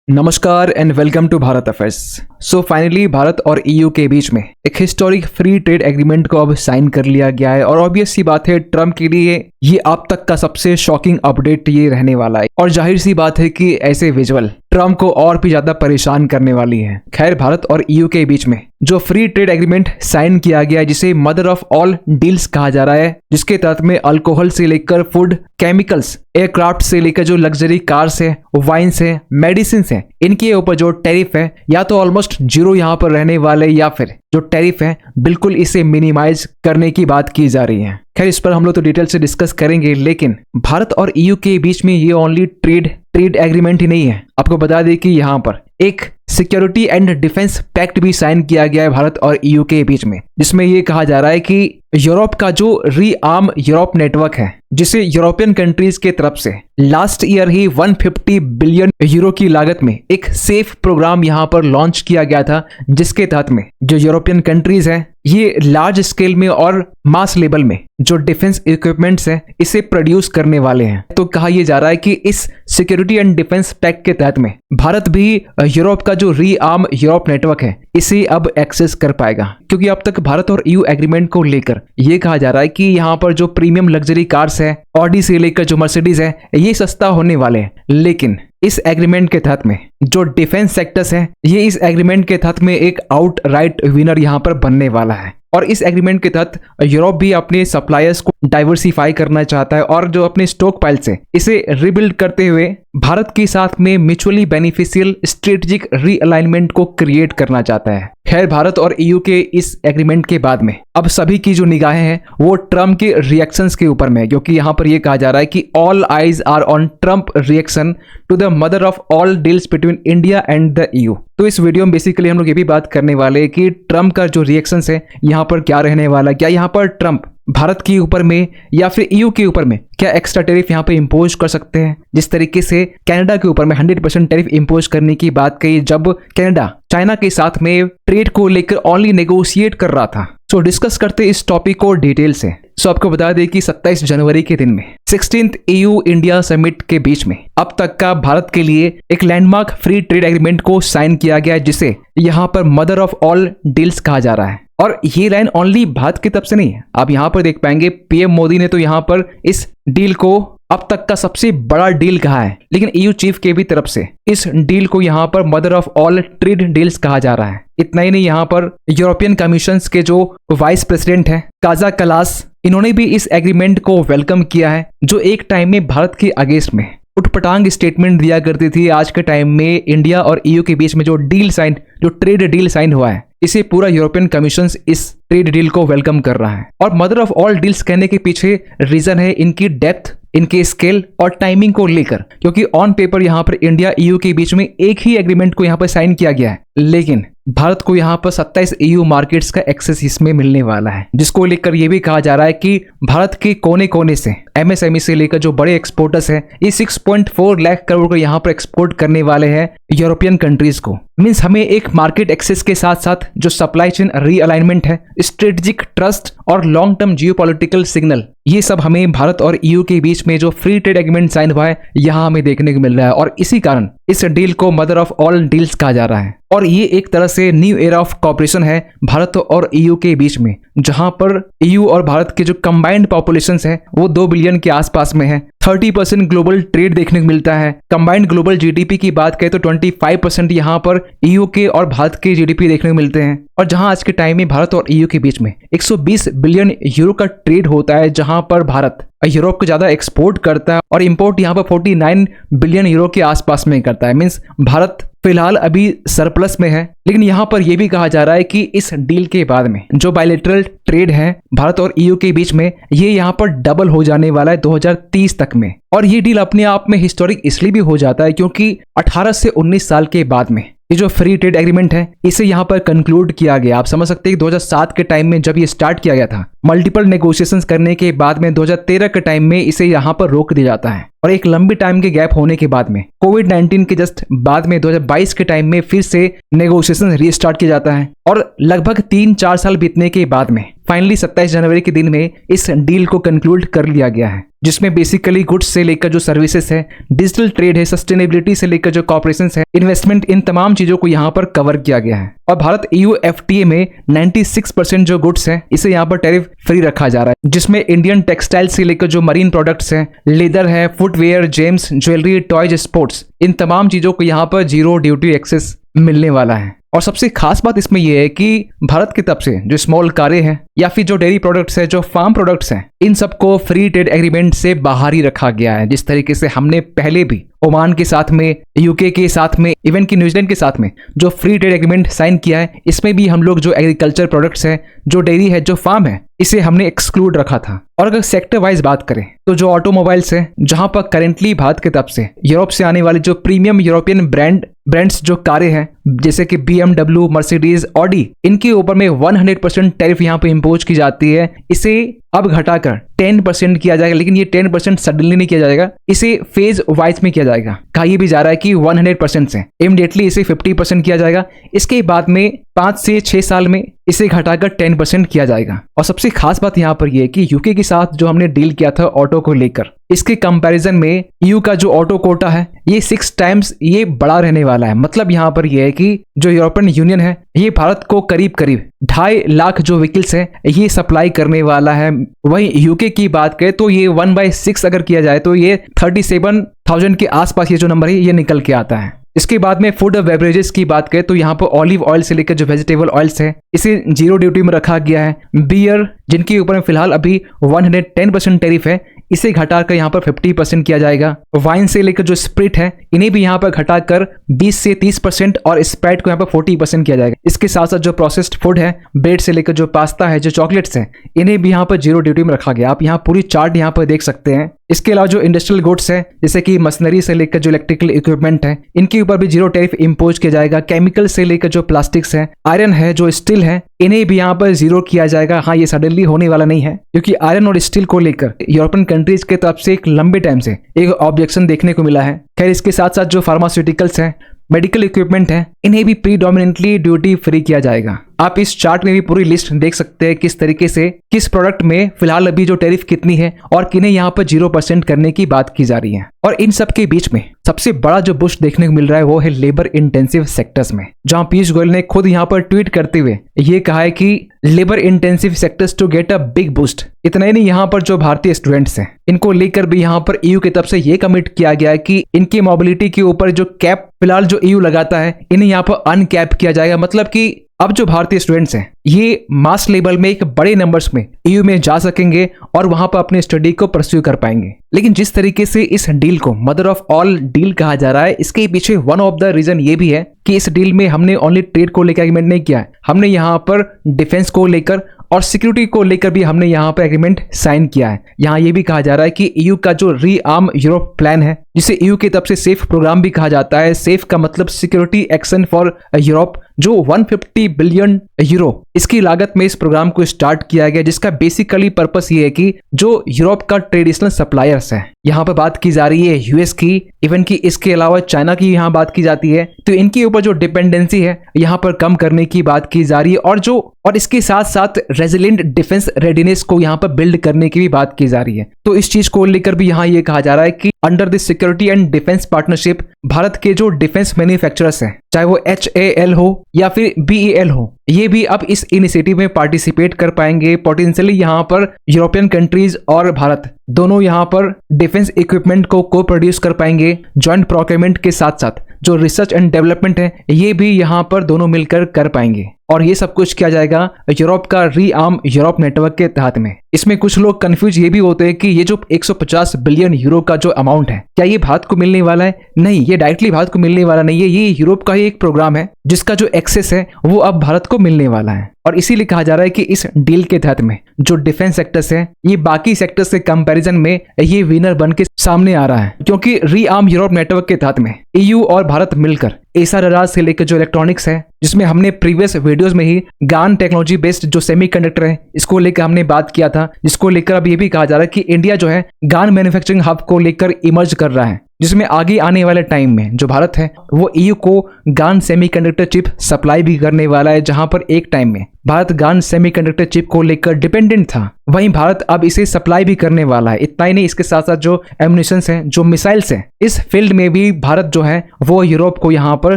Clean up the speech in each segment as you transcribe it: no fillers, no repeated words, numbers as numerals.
नमस्कार and welcome to Bharat affairs. So finally Bharat और EU के बीच में एक हिस्टोरिक फ्री ट्रेड एग्रीमेंट को अब साइन कर लिया गया है और ऑब्वियस सी बात है ट्रम्प के लिए ये अब तक का सबसे शॉकिंग अपडेट ये रहने वाला है और जाहिर सी बात है कि ऐसे विजुअल ट्रम्प को और भी ज्यादा परेशान करने वाली है। खैर, भारत और ईयू के बीच में जो फ्री ट्रेड एग्रीमेंट साइन किया गया है जिसे मदर ऑफ ऑल डील्स कहा जा रहा है, जिसके तहत में अल्कोहल से लेकर फूड, केमिकल्स, एयरक्राफ्ट से लेकर जो लग्जरी कार्स है, वाइन्स है, मेडिसिन है, इनके ऊपर जो टैरिफ है या तो ऑलमोस्ट जीरो यहाँ पर रहने वाले या फिर जो टैरिफ है बिल्कुल इसे मिनिमाइज करने की बात की जा रही है। खैर, इस पर हम लोग तो डिटेल से डिस्कस करेंगे, लेकिन भारत और ईयू के बीच में ये ओनली ट्रेड एग्रीमेंट ही नहीं है। आपको बता दें कि यहाँ पर एक सिक्योरिटी एंड डिफेंस पैक्ट भी साइन किया गया है भारत और ईयू के बीच में, जिसमें ये कहा जा रहा है कि यूरोप का जो रीआर्म यूरोप नेटवर्क है, जिसे यूरोपियन कंट्रीज के तरफ से लास्ट ईयर ही 150 बिलियन यूरो की लागत में एक सेफ प्रोग्राम यहां पर लॉन्च किया गया था, जिसके तहत में जो यूरोपियन कंट्रीज हैं ये लार्ज स्केल में और मास लेवल में जो डिफेंस इक्विपमेंट्स है इसे प्रोड्यूस करने वाले हैं। तो कहा यह जा रहा है कि इस सिक्योरिटी एंड डिफेंस पैक्ट के तहत में भारत भी यूरोप का जो रीआर्म यूरोप नेटवर्क है इसे अब एक्सेस कर पाएगा, क्योंकि अब तक भारत और ईयू एग्रीमेंट को लेकर यह कहा जा रहा है कि यहाँ पर जो प्रीमियम लग्जरी कार्स है, ऑडी से लेकर जो मर्सिडीज है, ये सस्ता होने वाले हैं। लेकिन इस एग्रीमेंट के तहत में जो डिफेंस सेक्टर्स है ये इस एग्रीमेंट के तहत में एक आउटराइट विनर यहाँ पर बनने वाला है। और इस एग्रीमेंट के तहत यूरोप भी अपने सप्लायर्स को डाइवर्सिफाई करना चाहता है और जो अपने स्टॉक पाइल से इसे रिबिल्ड करते हुए भारत के साथ में म्यूचुअली बेनिफिशियल स्ट्रेटेजिक रीअलाइनमेंट को क्रिएट करना चाहता है। खैर, भारत और ईयू के इस एग्रीमेंट के बाद में अब सभी की जो निगाहें हैं वो ट्रम्प के रिएक्शंस के ऊपर में है, क्योंकि यहाँ पर यह कहा जा रहा है कि all eyes are on Trump reaction to the mother of all deals between India and the EU. तो इस वीडियो में बेसिकली हम लोग ये भी बात करने वाले हैं कि ट्रम्प का जो रिएक्शंस है यहाँ पर क्या रहने वाला है। क्या यहाँ पर ट्रम्प भारत के ऊपर में या फिर ईयू के ऊपर में क्या एक्स्ट्रा टैरिफ यहाँ पे इंपोज कर सकते हैं, जिस तरीके से कनाडा के ऊपर में 100% टैरिफ इंपोज करने की बात कही जब कनाडा चाइना के साथ में ट्रेड को लेकर ओनली नेगोशिएट कर रहा था। सो डिस्कस करते इस टॉपिक को डिटेल से। सो आपको बता दें कि 27 जनवरी के दिन में 16th ईयू इंडिया समिट के बीच में अब तक का भारत के लिए एक लैंडमार्क फ्री ट्रेड एग्रीमेंट को साइन किया गया है, जिसे यहाँ पर मदर ऑफ ऑल डील्स कहा जा रहा है। और ये लाइन ओनली भारत की तरफ से नहीं है, आप यहाँ पर देख पाएंगे पीएम मोदी ने तो यहाँ पर इस डील को अब तक का सबसे बड़ा डील कहा है, लेकिन ईयू चीफ के भी तरफ से इस डील को यहाँ पर mother of all trade deals कहा जा रहा है। इतना ही नहीं, यहाँ पर यूरोपियन कमीशन के जो वाइस प्रेसिडेंट है काजा कलास, इन्होंने भी इस एग्रीमेंट को वेलकम किया है, जो एक टाइम में भारत के अगेंस्ट में उटपटांग स्टेटमेंट दिया करती थी। आज के टाइम में इंडिया और ईयू के बीच में जो ट्रेड डील साइन हुआ है, इसे पूरा यूरोपियन कमीशन इस ट्रेड डील को वेलकम कर रहा है। और मदर ऑफ ऑल डील्स कहने के पीछे रीजन है इनकी डेप्थ, इनके स्केल और टाइमिंग को लेकर, क्योंकि ऑन पेपर यहाँ पर इंडिया ईयू के बीच में एक ही एग्रीमेंट को यहाँ पर साइन किया गया है, लेकिन भारत को यहाँ पर 27 ईयू मार्केट्स का एक्सेस इसमें मिलने वाला है, जिसको लेकर यह भी कहा जा रहा है कि भारत के कोने कोने से एमएसएमई से लेकर जो बड़े एक्सपोर्टर्स हैं ये 6.4 लाख करोड़ को यहाँ पर एक्सपोर्ट करने वाले हैं यूरोपियन कंट्रीज को। मींस हमें एक मार्केट एक्सेस के साथ साथ जो सप्लाई चेन रीअलाइनमेंट है, स्ट्रेटेजिक ट्रस्ट और लॉन्ग टर्म जियोपॉलिटिकल सिग्नल, ये सब हमें भारत और ईयू के बीच में जो फ्री ट्रेड एग्रीमेंट साइन हुआ है यहाँ हमें देखने को मिल रहा है। और इसी कारण इस डील को मदर ऑफ ऑल डील्स कहा जा रहा है। और ये एक तरह से न्यू एरा ऑफ कॉपरेशन है भारत और ईयू के बीच में, जहां पर ईयू और भारत के जो कंबाइंड पॉपुलेशन है वो 2 बिलियन के आसपास में है। 30% ग्लोबल ट्रेड देखने को मिलता है। कंबाइंड ग्लोबल जीडीपी की बात करें तो 25% यहाँ पर ईयू के और भारत के जीडीपी देखने को मिलते हैं। और जहां आज के टाइम में भारत और ईयू के बीच में 120 बिलियन यूरो का ट्रेड होता है, जहां पर भारत यूरोप को ज्यादा एक्सपोर्ट करता है और इंपोर्ट यहाँ पर 49 बिलियन यूरो के आसपास में करता है। मींस भारत फिलहाल अभी सरप्लस में है, लेकिन यहाँ पर यह भी कहा जा रहा है कि इस डील के बाद में जो बायलैटरल ट्रेड है भारत और ईयू के बीच में, ये यहाँ पर डबल हो जाने वाला है 2030 तक में। और ये डील अपने आप में हिस्टोरिक इसलिए भी हो जाता है क्योंकि 18 से 19 साल के बाद में ये जो फ्री ट्रेड एग्रीमेंट है इसे यहाँ पर कंक्लूड किया गया। आप समझ सकते हैं कि 2007 के टाइम में जब ये स्टार्ट किया गया था मल्टीपल नेगोशिएशंस करने के बाद में 2013 के टाइम में इसे यहाँ पर रोक दिया जाता है और एक लंबी टाइम के गैप होने के बाद में कोविड-19 के जस्ट बाद में 2022 के टाइम में फिर से नेगोशिएशन रीस्टार्ट किया जाता है और लगभग 3-4 साल बीतने के बाद में फाइनली 27 जनवरी के दिन में इस डील को कंक्लूड कर लिया गया है, जिसमें बेसिकली गुड्स से लेकर जो सर्विसेज है, डिजिटल ट्रेड है, सस्टेनेबिलिटी से लेकर जो कॉर्पोरेशन है, इन्वेस्टमेंट, इन तमाम चीजों को यहाँ पर कवर किया गया है। और भारत EU FTA में 96% जो गुड्स है इसे यहाँ पर टैरिफ फ्री रखा जा रहा है, जिसमें इंडियन टेक्सटाइल से लेकर जो मरीन प्रोडक्ट्स है, लेदर है, footwear, gems, jewellery, toys, sports, इन तमाम चीजों को यहाँ पर जीरो ड्यूटी एक्सेस मिलने वाला है। और सबसे खास बात इसमें यह है कि भारत की तरफ से जो स्मॉल कारें हैं या फिर जो डेयरी प्रोडक्ट्स है, जो फार्म प्रोडक्ट्स हैं, इन सबको फ्री ट्रेड एग्रीमेंट से बाहर ही रखा गया है। जिस तरीके से हमने पहले भी ओमान के साथ में, UK के साथ में, इवन कि न्यूजीलैंड के साथ में जो फ्री ट्रेड एग्रीमेंट साइन किया है, इसमें भी हम लोग जो एग्रीकल्चर प्रोडक्ट्स है, जो डेयरी है, जो फार्म है, इसे हमने एक्सक्लूड रखा था। और अगर सेक्टर वाइज बात करें तो जो ऑटोमोबाइल्स है, जहां पर करेंटली भारत की तरफ से यूरोप से आने वाली जो प्रीमियम यूरोपियन ब्रांड्स जो कारें हैं, जैसे कि BMW, मर्सिडीज, ऑडी, इनके ऊपर में 100% टैरिफ यहाँ पे इम्पोज की जाती है। इसे अब घटाकर 10% किया जाएगा, लेकिन ये 10% सडनली नहीं किया जाएगा, इसे फेज वाइज में किया जाएगा। कहा यह भी जा रहा है कि 100% से इमीडिएटली इसे 50% किया जाएगा, इसके बाद में 5 से 6 साल में इसे घटाकर 10% किया जाएगा। और सबसे खास बात यहाँ पर यह है कि UK के साथ जो हमने डील किया था ऑटो को लेकर, इसके कंपैरिजन में EU का जो ऑटो कोटा है ये 6 टाइम्स ये बड़ा रहने वाला है। मतलब यहाँ पर यह है कि जो यूरोपियन यूनियन है ये भारत को करीब 2.5 लाख जो व्हीकल्स है ये सप्लाई करने वाला है। वहीं UK की बात करें तो ये 1/6 अगर किया जाए तो ये 37,000 के आसपास ये जो नंबर है ये निकल के आता है। इसके बाद में फूड और बेवरेजेस की बात करें तो यहाँ पर ऑलिव ऑयल से लेकर जो वेजिटेबल ऑयल्स है इसे जीरो ड्यूटी में रखा गया है। बियर, जिनके ऊपर में फिलहाल अभी 110% टैरिफ है, इसे घटाकर यहाँ पर 50% किया जाएगा। वाइन से लेकर जो स्प्रिट है इन्हें भी यहाँ पर घटाकर 20 से 30% और स्प्राइट को यहाँ पर 40% किया जाएगा। इसके साथ साथ जो प्रोसेस्ड फूड है, ब्रेड से लेकर जो पास्ता है, जो चॉकलेट्स है, इन्हें भी यहाँ पर जीरो ड्यूटी में रखा गया। आप यहाँ पूरी चार्ट यहाँ पर देख सकते हैं। इसके अलावा जो इंडस्ट्रियल गुड्स है, जैसे कि मशीनरी से लेकर जो इलेक्ट्रिकल इक्विपमेंट है, इनके ऊपर भी जीरो टैरिफ इम्पोज किया जाएगा। केमिकल से लेकर जो प्लास्टिक्स है, आयरन है, जो स्टील है, इन्हें भी यहाँ पर जीरो किया जाएगा। हाँ, ये सडनली होने वाला नहीं है, क्योंकि आयरन और स्टील को लेकर यूरोपियन कंट्रीज के तरफ से एक लंबे टाइम से एक ऑब्जेक्शन देखने को मिला है। खैर, इसके साथ साथ जो फार्मास्यूटिकल्स हैं, मेडिकल इक्विपमेंट है, इन्हें भी प्रीडोमिनेंटली ड्यूटी फ्री किया जाएगा। आप इस चार्ट में भी पूरी लिस्ट देख सकते हैं किस तरीके से किस प्रोडक्ट में फिलहाल अभी जो टैरिफ कितनी है और किन्हें यहाँ पर 0% करने की बात की जा रही है। और इन सब के बीच में सबसे बड़ा जो बुश देखने को मिल रहा है वो है लेबर इंटेंसिव सेक्टर्स में, जहां पीयूष गोयल ने खुद यहाँ पर ट्वीट करते हुए ये कहा है कि labour intensive sectors to get a big boost. इतना ही नहीं, यहाँ पर जो भारतीय स्टूडेंट्स हैं इनको लेकर भी यहाँ पर EU की तरफ से ये कमिट किया गया है कि इनकी मोबिलिटी के ऊपर जो कैप फिलहाल जो EU लगाता है, इन्हें यहाँ पर अनकैप किया जाएगा। मतलब कि अब जो भारतीय स्टूडेंट्स हैं ये मास लेवल में एक बड़े नंबर्स में EU में जा सकेंगे और वहां पर अपने स्टडी को परस्यू कर पाएंगे। लेकिन जिस तरीके से इस डील को मदर ऑफ ऑल डील कहा जा रहा है, इसके पीछे वन ऑफ द रीजन ये भी है कि इस डील में हमने ओनली ट्रेड को लेकर एग्रीमेंट नहीं किया है, हमने यहाँ पर डिफेंस को लेकर और सिक्योरिटी को लेकर भी हमने यहाँ पर एग्रीमेंट साइन किया है। यहाँ ये भी कहा जा रहा है कि EU का जो रीआर्म यूरोप प्लान है, जिसे EU की तरफ से सेफ प्रोग्राम भी कहा जाता है, सेफ का मतलब सिक्योरिटी एक्शन फॉर यूरोप, जो 150 बिलियन यूरो इसकी लागत में इस प्रोग्राम को स्टार्ट किया गया, जिसका बेसिकली पर्पस ये है कि जो यूरोप का ट्रेडिशनल सप्लायर्स है, यहाँ पर बात की जा रही है US की, इवन की इसके अलावा चाइना की यहाँ बात की जाती है, तो इनके ऊपर जो डिपेंडेंसी है यहाँ पर कम करने की बात की जा रही है। और इसके साथ साथ रेजिलिएंट डिफेंस रेडीनेस को यहाँ पर बिल्ड करने की भी बात की जा रही है। तो इस चीज को लेकर भी यहाँ ये कहा जा रहा है कि under the security and defence partnership Bharat के जो डिफेंस मैन्युफैक्चरर्स हैं, चाहे वो HAL हो या फिर BEL हो, ये भी अब इस इनिशिएटिव में पार्टिसिपेट कर पाएंगे। पोटेंशियली यहाँ पर यूरोपियन कंट्रीज और भारत दोनों यहाँ पर डिफेंस इक्विपमेंट को प्रोड्यूस कर पाएंगे। जॉइंट प्रोक्योरमेंट के साथ साथ जो रिसर्च एंड डेवलपमेंट है ये भी यहाँ पर दोनों मिलकर कर पाएंगे। और ये सब कुछ किया जाएगा यूरोप का रीआर्म यूरोप नेटवर्क के तहत में। इसमें कुछ लोग कंफ्यूज ये भी होते हैं कि ये जो 150 बिलियन यूरो का जो अमाउंट है, क्या ये भारत को मिलने वाला है? नहीं, ये डायरेक्टली भारत को मिलने वाला नहीं है। ये यूरोप का ही एक प्रोग्राम है जिसका जो एक्सेस है वो अब भारत को मिलने वाला है। और इसीलिए कहा जा रहा है कि इस डील के तहत में जो डिफेंस सेक्टर्स है ये बाकी सेक्टर्स के कंपैरिजन में ये विनर बन के सामने आ रहा है, क्योंकि रीआर्म यूरोप नेटवर्क के तहत में EU और भारत मिलकर एसआर रडार से लेकर जो इलेक्ट्रॉनिक्स है, जिसमें हमने प्रीवियस वीडियोस में ही गान टेक्नोलॉजी बेस्ड जो सेमीकंडक्टर है इसको लेकर हमने बात किया था, जिसको लेकर अब ये भी कहा जा रहा है कि इंडिया जो है गान मैन्युफैक्चरिंग हब को लेकर इमर्ज कर रहा है, जिसमें आगे आने वाले टाइम में जो भारत है वो ईयू को गान सेमीकंडक्टर चिप सप्लाई भी करने वाला है। जहां पर एक टाइम में भारत गान सेमीकंडक्टर चिप को लेकर डिपेंडेंट था, वहीं भारत अब इसे सप्लाई भी करने वाला है। इतना ही नहीं, इसके साथ साथ जो एम्युनिशंस हैं, जो मिसाइल्स हैं, इस फील्ड में भी भारत जो है वो यूरोप को यहाँ पर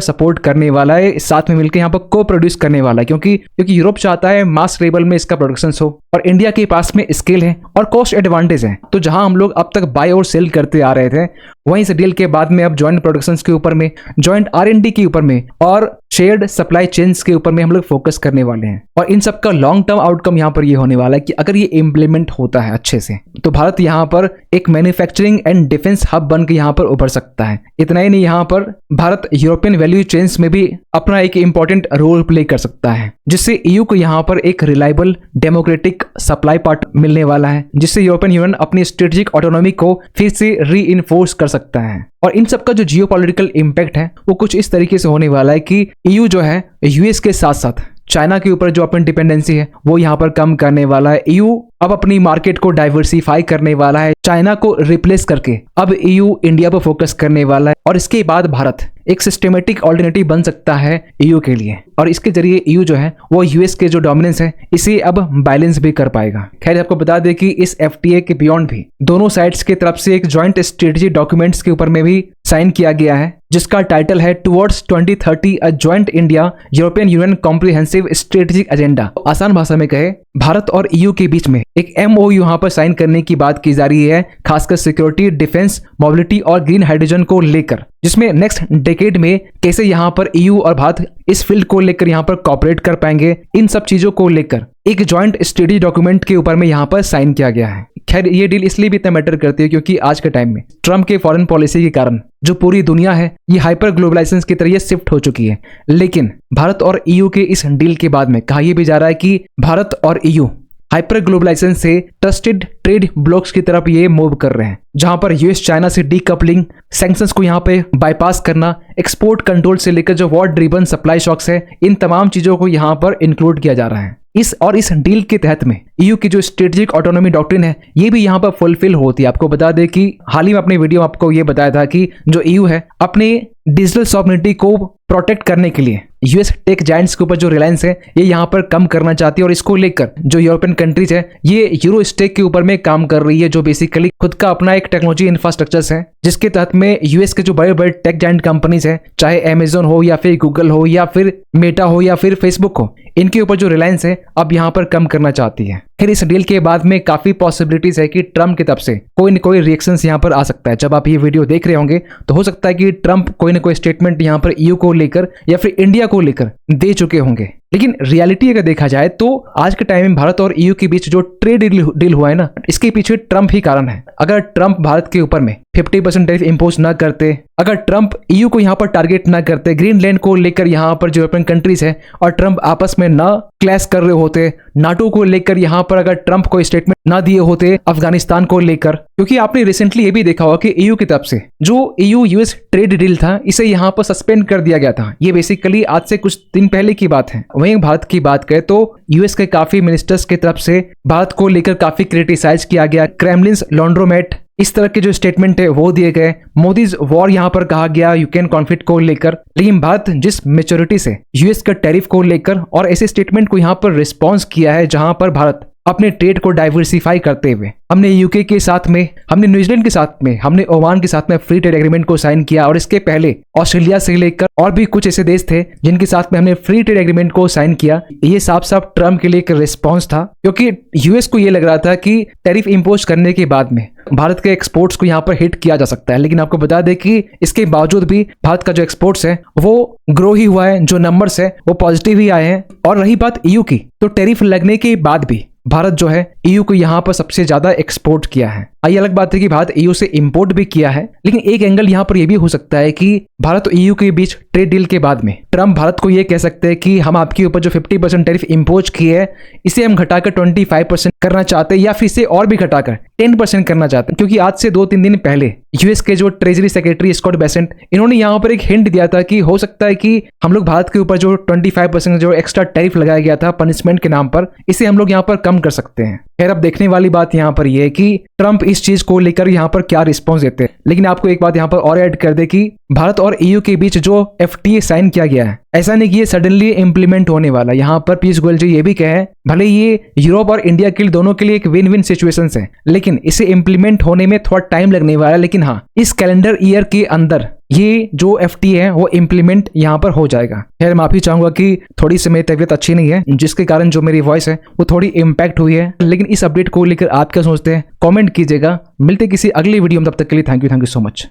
सपोर्ट करने वाला है, साथ में मिलकर यहाँ पर को प्रोड्यूस करने वाला है, क्योंकि यूरोप चाहता है मास लेवल में इसका प्रोडक्शन हो और इंडिया के पास में स्केल है और कॉस्ट एडवांटेज है। तो जहां हम लोग अब तक बाय और सेल करते आ रहे थे, वहीं से डील के बाद में अब ज्वाइंट प्रोडक्शन के ऊपर में, ज्वाइंट R&D के ऊपर में और शेयर्ड सप्लाई चेन्स के ऊपर में हम लोग फोकस करने वाले हैं। और इन सब का लॉन्ग टर्म आउटकम यहाँ पर ये होने वाला है कि अगर ये इम्प्लीमेंट होता है अच्छे से, तो भारत यहाँ पर एक मैन्युफैक्चरिंग एंड डिफेंस हब बन के यहाँ पर उभर सकता है। इतना ही नहीं, यहाँ पर भारत यूरोपियन वैल्यू चेन्स में भी अपना एक इंपॉर्टेंट रोल प्ले कर सकता है, जिससे ईयू को यहाँ पर एक रिलायबल डेमोक्रेटिक सप्लाई पार्ट मिलने वाला है, जिससे यूरोपियन यूनियन अपनी स्ट्रेटेजिक ऑटोनॉमी को फिर से रीइंफोर्स कर सकता है। और इन सब का जो जियोपॉलिटिकल इंपैक्ट है वो कुछ इस तरीके से होने वाला है कि ईयू जो है यूएस के साथ साथ चाइना के ऊपर जो अपनी डिपेंडेंसी है वो यहाँ पर कम करने वाला है। ईयू अब अपनी मार्केट को डाइवर्सिफाई करने वाला है, चाइना को रिप्लेस करके अब ईयू इंडिया पर फोकस करने वाला है। और इसके बाद भारत एक सिस्टेमेटिक ऑल्टरनेटिव बन सकता है ईयू के लिए, और इसके जरिए ईयू जो है वो यूएस के जो डोमिनेंस है इसे अब बैलेंस भी कर पाएगा। खैर, आपको बता दें कि इस एफटीए के बियॉन्ड भी दोनों साइड्स की तरफ से एक ज्वाइंट स्ट्रेटेजी डॉक्यूमेंट्स के ऊपर में भी साइन किया गया है, जिसका टाइटल है towards 2030 a joint India European union comprehensive strategic agenda. आसान भाषा में कहे, भारत और ईयू के बीच में एक MOU यहाँ पर साइन करने की बात की जा रही है, खासकर सिक्योरिटी, डिफेंस, मोबिलिटी और ग्रीन हाइड्रोजन को लेकर, जिसमें नेक्स्ट डेकेड में कैसे यहाँ पर ईयू और भारत इस फील्ड को लेकर यहाँ पर कॉपरेट कर पाएंगे, इन सब चीजों को लेकर एक ज्वाइंट स्टडी डॉक्यूमेंट के ऊपर में यहाँ पर साइन किया गया है। खैर, ये डील इसलिए भी इतना मैटर करती है क्योंकि आज के टाइम में ट्रम्प के फॉरेन पॉलिसी के कारण जो पूरी दुनिया है ये हाइपर ग्लोबलाइजेशन की तरह शिफ्ट हो चुकी है। लेकिन भारत और ईयू के इस डील के बाद में कहा यह भी जा रहा है कि भारत और ईयू हाइपर ग्लोबलाइजेशन से ट्रस्टेड ट्रेड ब्लॉक्स की तरफ ये मूव कर रहे हैं, जहां पर यूएस चाइना से डीकपलिंग, सैंक्शंस को यहां पे बाईपास करना, एक्सपोर्ट कंट्रोल से लेकर जो वॉर ड्रिवन सप्लाई शॉक्स है, इन तमाम चीजों को यहां पर इंक्लूड किया जा रहा है। इस डील के तहत में ईयू की जो स्ट्रेटेजिक ऑटोनॉमी डॉक्ट्रिन है ये भी यहाँ पर फुलफिल होती है। आपको बता दें कि हाल ही में अपने वीडियो में आपको ये बताया था कि जो ईयू है अपने डिजिटल सॉवरेनिटी को प्रोटेक्ट करने के लिए यूएस टेक जायंट्स के ऊपर जो रिलायंस है ये यहाँ पर कम करना चाहती है, और इसको लेकर जो यूरोपियन कंट्रीज है ये यूरो स्टेक के ऊपर में काम कर रही है, जो बेसिकली खुद का अपना एक टेक्नोलॉजी इंफ्रास्ट्रक्चर है, जिसके तहत में यूएस के जो बड़े बड़े टेक जायंट कंपनीज है, चाहे अमेजोन हो या फिर गूगल हो या फिर मेटा हो या फिर फेसबुक हो, इनके ऊपर जो रिलायंस है अब यहाँ पर कम करना चाहती है। फिर इस डील के बाद में काफी पॉसिबिलिटीज है कि ट्रम्प की तरफ से कोई न कोई रिएक्शंस यहाँ पर आ सकता है। जब आप ये वीडियो देख रहे होंगे तो हो सकता है कि ट्रम्प कोई न कोई स्टेटमेंट यहाँ पर ईयू को लेकर या फिर इंडिया को लेकर दे चुके होंगे। लेकिन रियलिटी अगर देखा जाए तो आज के टाइम में भारत और ईयू के बीच जो ट्रेड डील हुआ है ना, इसके पीछे ट्रम्प ही कारण है। अगर ट्रम्प भारत के ऊपर में 50% टैरिफ इंपोज ना करते, अगर ट्रम्प ईयू को यहाँ पर टारगेट ना करते, ग्रीनलैंड को लेकर यहाँ पर जो यूरोपियन कंट्रीज है और ट्रम्प आपस में ना क्लैश कर रहे होते, नाटो को लेकर यहाँ पर अगर ट्रम्प को स्टेटमेंट ना दिए होते अफगानिस्तान को लेकर, क्योंकि आपने रिसेंटली ये भी देखा होगा कि ईयू की तरफ से जो ईयू यूएस ट्रेड डील था इसे यहाँ पर सस्पेंड कर दिया गया था। ये बेसिकली आज से कुछ दिन पहले की बात है। वहीं भारत की बात करें तो यूएस के काफी मिनिस्टर्स की तरफ से भारत को लेकर काफी क्रिटिसाइज किया गया, क्रेमलिन्स लॉन्ड्रोमेट, इस तरह के जो स्टेटमेंट है वो दिए गए, मोदीज वॉर यहाँ पर कहा गया यूक्रेन कॉन्फ्लिक्ट को लेकर। लेकिन भारत जिस मेच्योरिटी से यूएस का टैरिफ को लेकर और ऐसे स्टेटमेंट को यहाँ पर रिस्पॉन्स किया है, जहां पर भारत अपने ट्रेड को डाइवर्सिफाई करते हुए हमने यूके के साथ में, हमने न्यूजीलैंड के साथ में, हमने ओमान के साथ में फ्री ट्रेड एग्रीमेंट को साइन किया, और इसके पहले ऑस्ट्रेलिया से लेकर और भी कुछ ऐसे देश थे जिनके साथ में हमने फ्री ट्रेड एग्रीमेंट को साइन किया। ये साफ साफ ट्रम्प के लिए एक रिस्पॉन्स था, क्योंकि यूएस को ये लग रहा था कि टैरिफ इंपोज करने के बाद में भारत के एक्सपोर्ट्स को यहाँ पर हिट किया जा सकता है। लेकिन आपको बता दें कि इसके बावजूद भी भारत का जो एक्सपोर्ट्स है वो ग्रो ही हुआ है, जो नंबर्स है वो पॉजिटिव ही आए हैं। और रही बात ईयू की, तो टैरिफ लगने के बाद भी भारत जो है ईयू को यहाँ पर सबसे ज्यादा एक्सपोर्ट किया है। ये अलग बात है कि भारत ईयू से इंपोर्ट भी किया है, लेकिन एक एंगल यहाँ पर यह भी हो सकता है कि भारत और ईयू के बीच ट्रेड डील के बाद में ट्रम्प भारत को यह कह सकते हैं कि हम आपके ऊपर जो 50% टैरिफ इंपोज किए है इसे हम घटाकर 25% करना चाहते हैं, या फिर इसे और भी घटाकर 10% करना चाहते हैं। क्योंकि आज से 2-3 दिन पहले यूएस के जो ट्रेजरी सेक्रेटरी स्कॉट बेसेंट, इन्होंने यहाँ पर एक हिंट दिया था कि हो सकता है कि हम लोग भारत के ऊपर जो 25% जो एक्स्ट्रा टैरिफ लगाया गया था पनिशमेंट के नाम पर, इसे हम लोग यहाँ पर कम कर सकते हैं। खैर, अब देखने वाली बात यहाँ पर यह है कि ट्रंप इस चीज को लेकर यहाँ पर क्या रिस्पॉन्स देते हैं। लेकिन आपको एक बात यहाँ पर और ऐड कर दे कि भारत और ईयू के बीच जो एफटीए साइन किया गया है, ऐसा नहीं कि ये सडनली इंप्लीमेंट होने वाला। यहाँ पर पीयूष गोयल जी ये भी कहे, भले ये यूरोप और इंडिया के लिए दोनों के लिए एक विन विन सिचुएशन है, लेकिन इसे इंप्लीमेंट होने में थोड़ा टाइम लगने वाला है। लेकिन हाँ, इस कैलेंडर ईयर के अंदर ये जो एफटीए है वो इंप्लीमेंट यहाँ पर हो जाएगा। खैर, माफी चाहूंगा कि थोड़ी सी मेरी तबीयत अच्छी नहीं है, जिसके कारण जो मेरी वॉइस है वो थोड़ी इम्पैक्ट हुई है। लेकिन इस अपडेट को लेकर आप क्या सोचते हैं, कमेंट कीजिएगा। मिलते किसी अगली वीडियो में, तब तक के लिए थैंक यू सो मच।